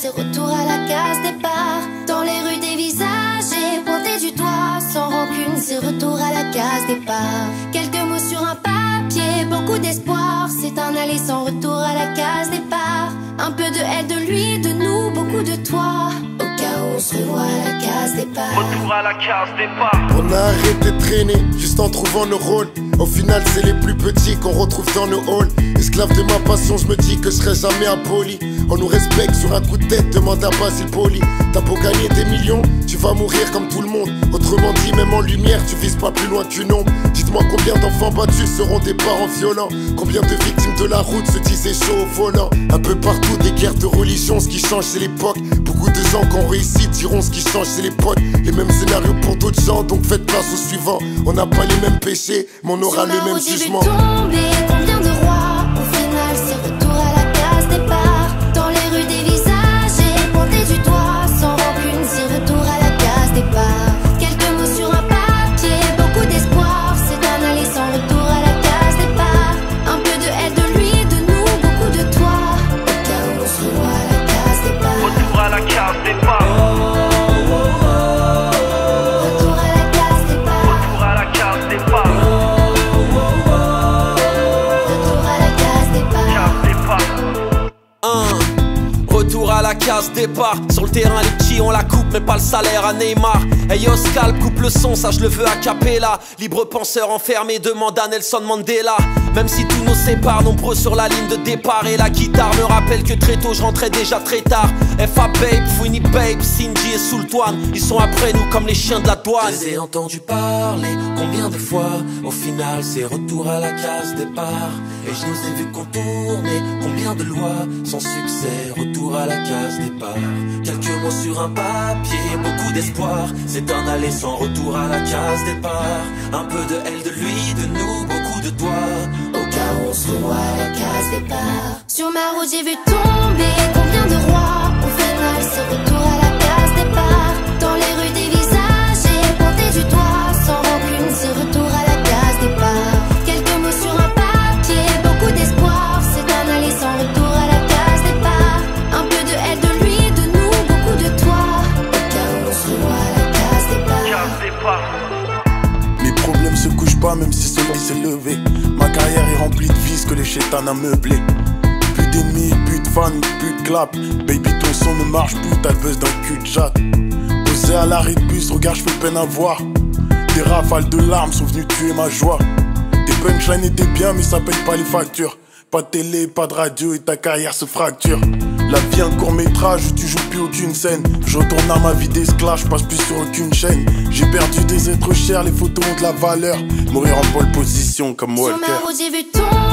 c'est retour à la case départ. Dans les rues des visages et pointés du doigt, sans rancune, c'est retour à la case départ. Quelques mots sur un papier, beaucoup d'espoir, c'est un aller sans retour à la case départ. Un peu de elle, de lui, de nous, beaucoup de toi. Au cas où on se revoit à la case départ. Retour à la case départ. On a arrêté de traîner, juste en trouvant nos rôles. Au final c'est les plus petits qu'on retrouve dans nos halls. Esclave de ma passion, je me dis que je serai jamais impoli. On nous respecte sur un coup de tête, demande à Basile Poli. T'as beau gagner des millions, tu vas mourir comme tout le monde. Autrement dit, même en lumière, tu vises pas plus loin qu'une ombre. Dites-moi combien d'enfants battus seront des parents violents. Combien de victimes de la route se disaient chaud au volant. Un peu partout des guerres de religion, ce qui change c'est l'époque. Beaucoup de gens qui ont réussi diront ce qui change c'est les potes. Les mêmes scénarios pour d'autres gens, donc faites place au suivant. On n'a pas les mêmes péchés, mais on aura le même jugement. Tomber, combien de rois, au final c'est retour à la case départ. Dans les rues des visages et pointés du doigt, sans rancune, c'est retour à la case départ. Quelques mots sur un papier, beaucoup d'espoir, c'est un aller sans retour à la case départ. Un peu de elle, de lui, de nous, beaucoup de toi. Au cas où on se revoit à la case départ. Retour à la case départ. Retour à la case départ. Retour à la case départ. Retour à la case départ. Sur le terrain les petits ont la coupe mais pas le salaire à Neymar. Hey yo Scalp, coupe le son, ça je le veux a cappella. Libre penseur enfermé, demande à Nelson Mandela. Même si tout nous sépare, nombreux sur la ligne de départ. Et la guitare me rappelle que très tôt je rentrais déjà très tard. FA Babe, Fouini Babe, Cindy et Sultan, ils sont après nous comme les chiens de la douane. Je les ai entendus parler combien de fois. Au final c'est retour à la case départ. Et je nous ai vus contourner combien de lois. Sans succès, retour à la case départ. Quelques mots sur un papier, beaucoup d'espoir. C'est un aller sans retour à la case départ. Un peu de elle, de lui, de nous, beaucoup de toi. Au cas où on se revoit à la case départ. Sur ma route j'ai vu tomber combien de rois. Au final c'est retour à la case départ. Dans les rues des visages et pointés du doigt, sans rancune, c'est retour à la case départ. Quelques mots sur un papier, beaucoup d'espoir, c'est un aller sans retour à la case départ. Un peu de elle, de lui, de nous, beaucoup de toi. Au cas où on se revoit à la case départ. Case départ. Mes problèmes se couchent pas même si soleil s'est levé. Ma carrière est remplie de vices que les chétans a meublé. Plus d'ennemis, plus de fans, plus de clap. Baby ton son ne marche plus, t'as le buzz d'un cul de jatte. Posé à l'arrêt de bus, regarde je fais peine à voir. Des rafales de larmes sont venues tuer ma joie. Tes punchlines étaient bien mais ça paye pas les factures. Pas de télé, pas de radio et ta carrière se fracture. La vie un court métrage où tu joues plus aucune scène. Je retourne à ma vie d'esclave, je passe plus sur aucune chaîne. J'ai perdu des êtres chers, les photos ont de la valeur. Mourir en pole position comme Walker. Sur ma route j'ai vu tomber